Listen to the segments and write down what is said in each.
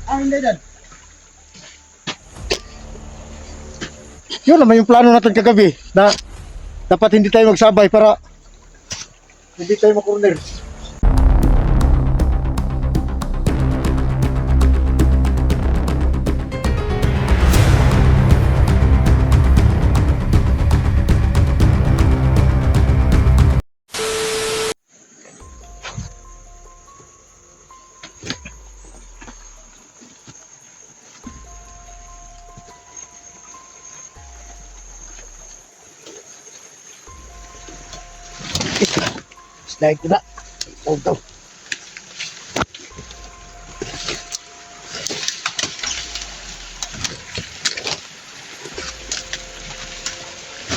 Hindi dyan. Yun naman yung plano natin kagabi na dapat hindi tayo magsabay para hindi tayo makorner. Slide ko na. Ito.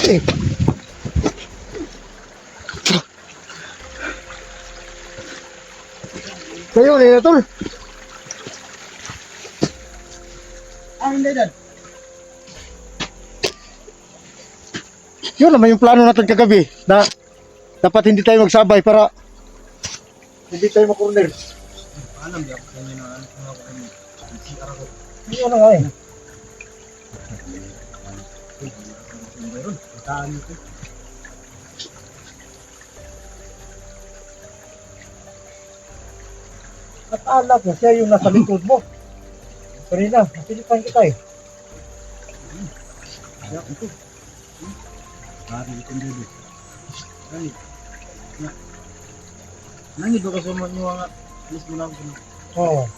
Eh. Kayo na tol. Hindi dyan. Yun naman yung plano natin kagabi na dapat hindi tayo magsabay para hindi tayo makorner. Alam di ako kanya na ano kung ako kanya. CR ako. Yun na nga eh. Meron. Mataan ito. At alam ko, siya yung nasa likod mo. Karina, nasilipan kita eh. Kaya ito. Hari ito dito. Ay. Nangid ba kasi mo nyo nga alis mo lang ko. Oo.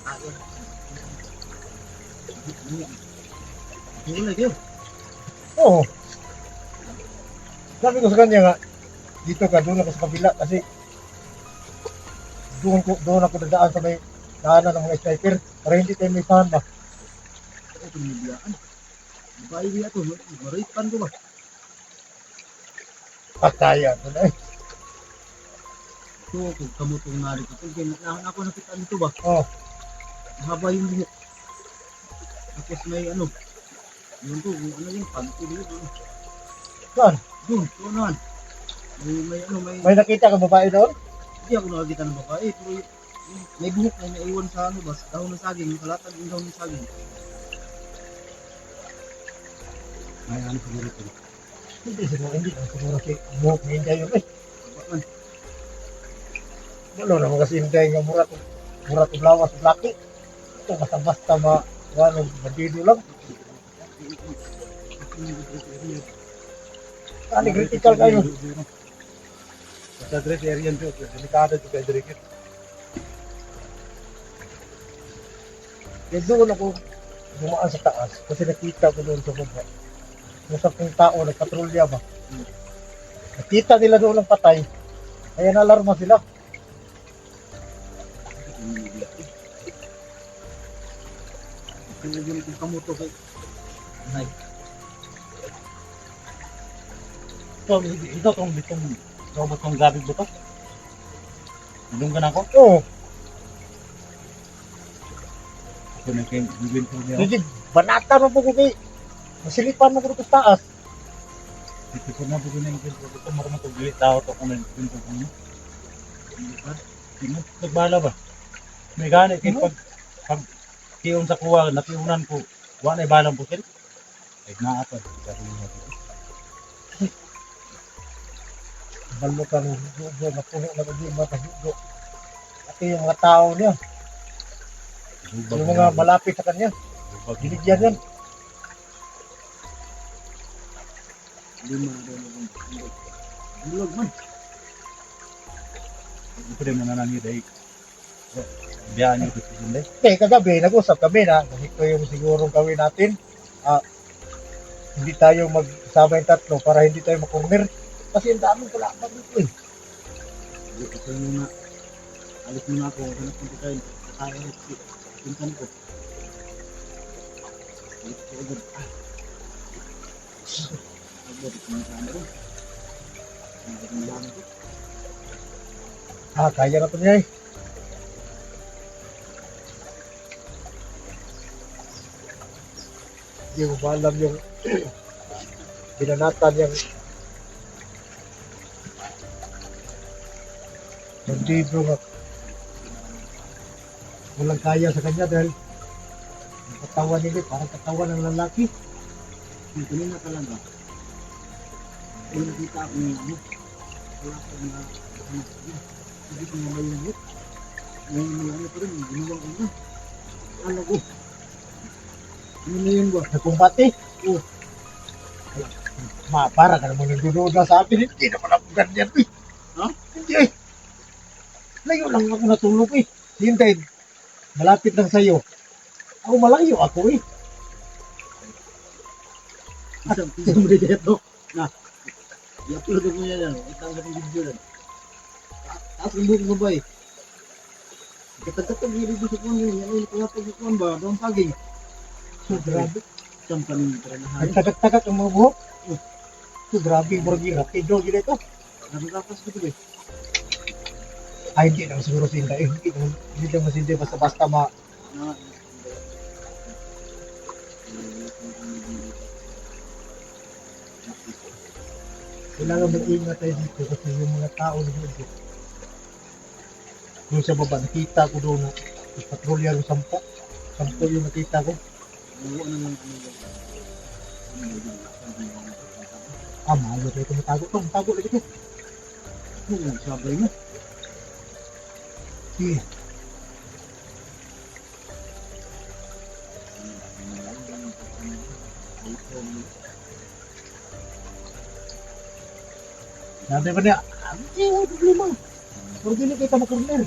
Wala kayo. Oo. Sabi ko sa kanya nga, dito ka, doon ako sa kabila kasi doon ako dadaan sa may daanan ng mga sniper para hindi tayo may saan ba. Ito pinibiyaan. Babae niya ito. Maripan ko ba? Pataya ko na eh. Ito ako. Kamutong narik ito. Kaya ako nakita nito ba? Oo. Mahaba yung buhok. Tapos may ano. Yun to. Ano yung panty dito. Saan? Doon. Doon naman. May ano. May nakita ka babae doon? Hindi ako nakakita ng babae. Pero may buhok na naiwan sa ano ba? Sa dahon ng saging. Nakalatag yung dahon ng saging. May ano siguro ito. Hindi siguro, hindi lang siguro si buhok ni Inday yun eh. Bakan. Wala naman kasi Inday nga mura to lawas sa laki. Ito basta-basta bandido lang. Ano critical kayo? Sa dress area nyo. Delikado ito kay Drake. Kaya doon ako dumaan sa taas kasi nakita ko doon sa baba. Usap ng tao, nagpatrolya ba? Nakita nila doon ang patay. Kaya nalarma sila. Pinagyan itong kamuto kay Nay. Ito itong robot kong gabig ba ito? Nandun ka na ako? Oo. Ito na kayo, bibin ko niya. Hindi, banata mo po ko kay. Masilipan mo ko sa taas. Ito ko na bigyan ng pinto. Ito marunong ito, bilit tao ito kung nagpinto ko niyo. Nagbala ba? May gani, kaya pag kiyon sa kuwa, nakiunan ko, wala na ibalang pusil. Ay, naapad. Balo ka ng hugo, napuno na hindi matahugo. At yung mga tao niya, yung mga malapit sa kanya, binigyan yan. Bulog man. Ito rin mo na lang yun, biyaan nyo ito sila. Okay, kagabi, nag-usap kami na ganito yung sigurong gawin natin. Hindi tayo magsama yung tatlo para hindi tayo makorner. Kasi ang daming kalaban dito eh. Ito yung na, alis muna ako, hanap ng pagkain. Kaya ito, pinsan ko. Alis ko agad. Agad, pinsan ko. Agad ng lang ko. Kaya na ito niya eh. Hindi mo ba alam yung binanatan yung bandido nga walang kaya sa kanya dahil Ang katawan nila, parang katawan ng lalaki. Yung kanina talaga, ay nakita ako ng ano, wala ko na hanap ko yun. Hindi ko na malungit. Ngayon may ano pa rin, ginawa ko na. Ano ko? Ano na yun ba? Nagkumbati. Oh. Para ka naman nagdududa na sa akin. Hindi naman ako ganyan eh. Ha? Hindi eh. Layo lang ako natulog eh. Hintay, malapit lang sa'yo. Ako malayo ako eh. Isang mo dito. Na, i-upload mo yan yan. Itang sa video yan. Tapos yung buong babay. Katag-katag yung video sa kuwan yun. Yan ulit nga pag kuwan ba? Doon paging. So grabe. Siyang kanin para na Ang tagak-tagak ang mga buhok. So grabe yung burgi. Rapido gila ito. Nagkakas ko ito eh. Ay hindi naman siguro si Inday. Hindi naman si Inday basta-basta Na, kailangan mag-ingat tayo dito kasi yung mga tao dito. Doon sa baba, nakita ko doon na patrolya ng 10. 10 yung nakita ko. nawa na lang ano yun. Malo tayo tumatago. Tago lagi ito. Oo, sabay mo. Sige. Sabi ba niya, wala problema. Pero hindi kita makorner.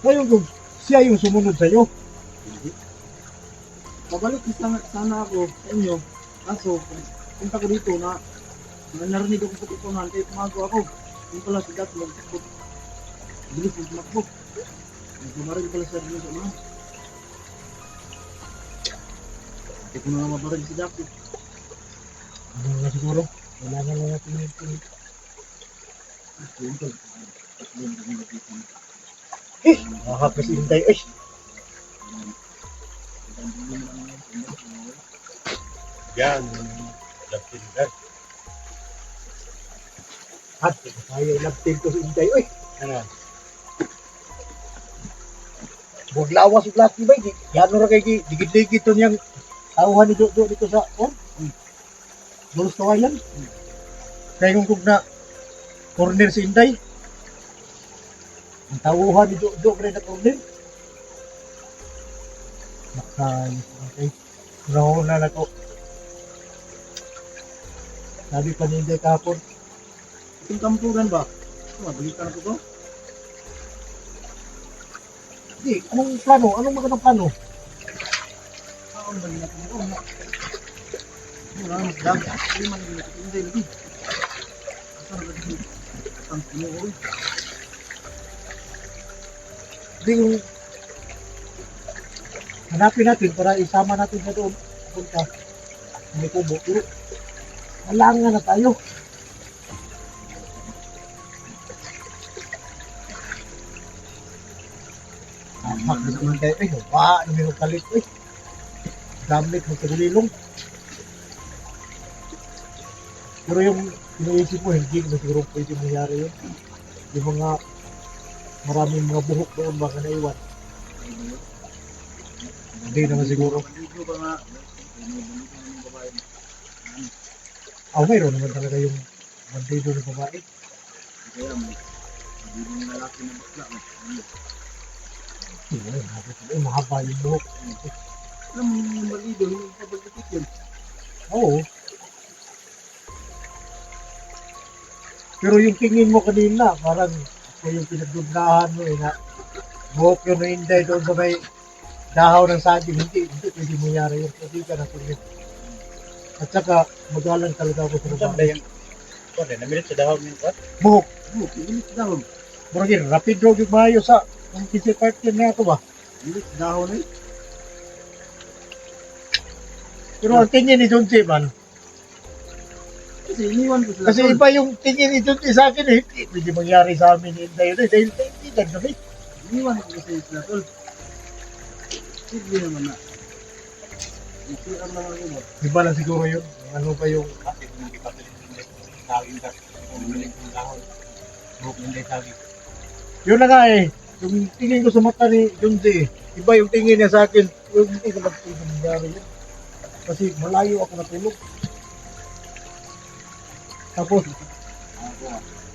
Ngayon kung siya yung sumunod sa'yo, Pabalik sana ako sa inyo. Kaso, punta ko dito na narinig ako sa tutunan kaya tumago ako. Yung pala si Dati magtakbo. Bilis yung tumakbo. Nagmamaril pala siya dito sa mga. Hindi ko na mabaril si Dati. ano nga siguro, kailangan lang natin yung Yun tol. Yun kami nakita. makakapis intay. Yan. Lapin ka. At tayo nagtin ko si intay. Ano? Huwag lawas yung laki ba? Yan ra kay digid-digid to niyang tauhan ni Dodo dito sa Dulos kawayan. Kaya kung na corner si Inday. Ang tauhan ni Dodo kaya na corner. Makay. Okay. Una na ko. Sabi pa ni Inday kahapon. Itong kampuran ba? Mabalikan ko to. Hindi, anong plano? Anong magandang plano? Ang balikan ko. Wala mas dami. Hindi man nila hindi lagi. Asa na ba dito? Ang sino. Hindi kung hanapin natin para isama natin sa doon. Punta. May kubo. Pero halangan na tayo. Amak na naman tayo. Namin ang kalit. Gamit mo sa gulilong. Pero yung iniisip mo, hindi ko siguro pwede mangyari yun. Yung mga maraming mga buhok doon baka naiwan. Hindi naman siguro. Dito ba nga? Ang babae. Mayroon naman talaga yung bandido ng babae. Kaya may hindi ng lalaki na bakla. Mahaba yung buhok. Alam mo yung malido, hindi pa pagkakit yun. Oo. Pero yung tingin mo kanina, parang ako yung pinagdugnahan mo na buhok yun na hindi doon sa may dahaw ng saging. Hindi pwede mangyari yun. Hindi ka na tingin. At saka, magalang talaga ako sa Saan ba babae. yung... Kung namilit sa dahon yung what? Buhok. Bilis dahon. Muragin, rapid road yung mayo sa ang PC partner na ako ba? Bilis dahon eh. Pero ang tingin ni John C. man, Kasi iniwan ko sila. kasi iba yung tingin ni John C. sa akin eh. Hindi pwede mangyari sa amin ni Inday. Dahil kaibigan kami. Iniwan ko kasi sila tol. Sige naman na. Isiram naman yun. Iba lang siguro yun. Ano pa yung Kasi kung nagpapalik yung tawin ka, kung namilit yung dahon, buhok yung tawin. yun na nga eh. Yung tingin ko sa mata ni John C. Iba yung tingin niya sa akin. Yung hindi ko nagpili nangyari yun. Kasi malayo ako natulog. Tapos,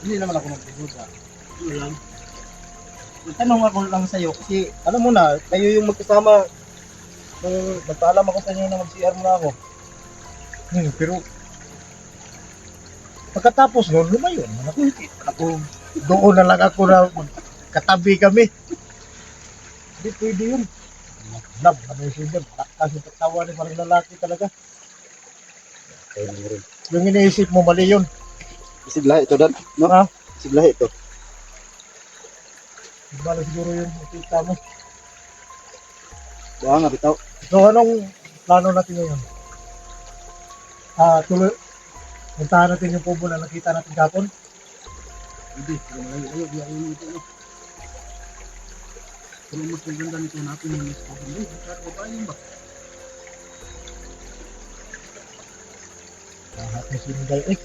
Hindi naman ako nagpupunta. Ano lang. tanong ako lang sa'yo kasi alam mo na, kayo yung magkasama nung nagpaalam ako sa inyo na mag-CR muna ako. Pero pagkatapos nun, lumayo naman ako. Ako, doon na lang ako na katabi kami. Hindi pwede yun. Love, ano yung siya, malakas yung pagtawa ni parang lalaki talaga. Yung iniisip mo, mali yun. Isiglahi ito, Dad. No? Ha? Isiglahi ito. Bala siguro yun, nakita mo. Buha nga, bitaw. So, anong plano natin ngayon? Tuloy, puntahan natin yung kubo na nakita natin kapon. Hindi. Ayaw. Ayaw ito. No? Pero mas maganda nito natin yung mas maganda. Hindi. Paano ba? Lahat na sinigay eh.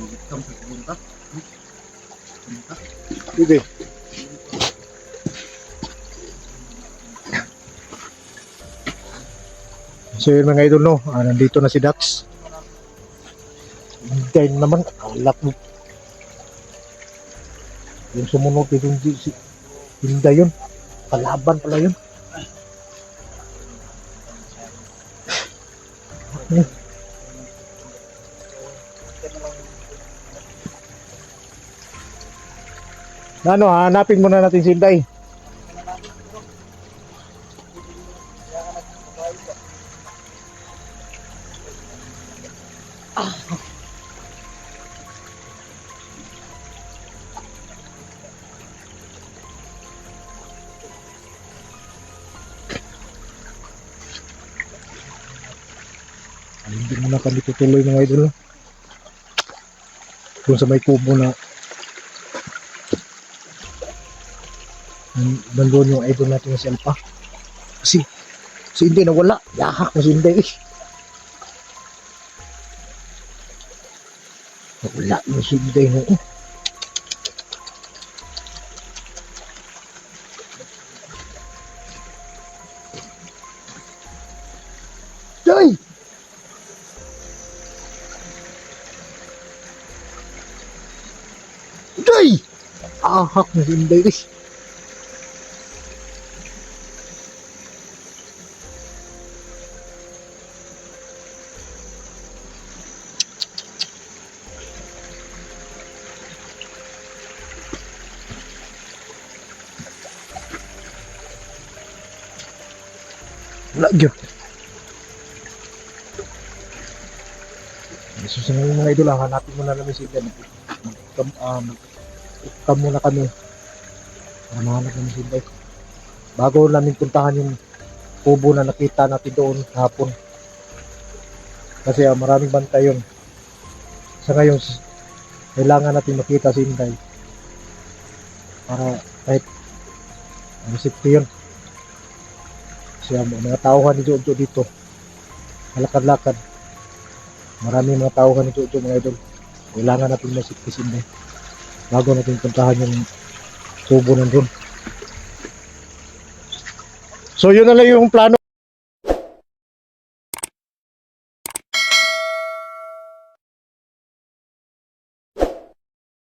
Ito sa pumunta. Pumunta. Sige. So yun mga idol no, nandito na si Dax. Hintay naman, alak mo. Yung sumunod yung si Hinday yun. Palaban pala yun. Ano, hanapin muna natin si Hinday. Hindi mo na kami tutuloy mga idol. Doon sa may kubo na nandun yung idol natin si Alpa. Kasi si Inday nawala. Yahak na si Inday eh. Nawala na si Inday noon. Day! Day! Ahak na si Inday eh. Wala gyud. So sa mga idol, hanapin muna namin si Inday. Magkam muna kami. Para mahanap namin si Inday. Bago namin puntahan yung kubo na nakita natin doon hapon. Kasi maraming bantay yun. Sa ngayon, kailangan natin makita si Inday. Para kahit safety yun. Kasi mga tauhan ni Jojo dito. Malakad-lakad. Maraming mga tauhan ni Jojo mga idol. Kailangan natin masakit si Inday. Bago natin puntahan yung kubo nandun. So yun na lang yung plano.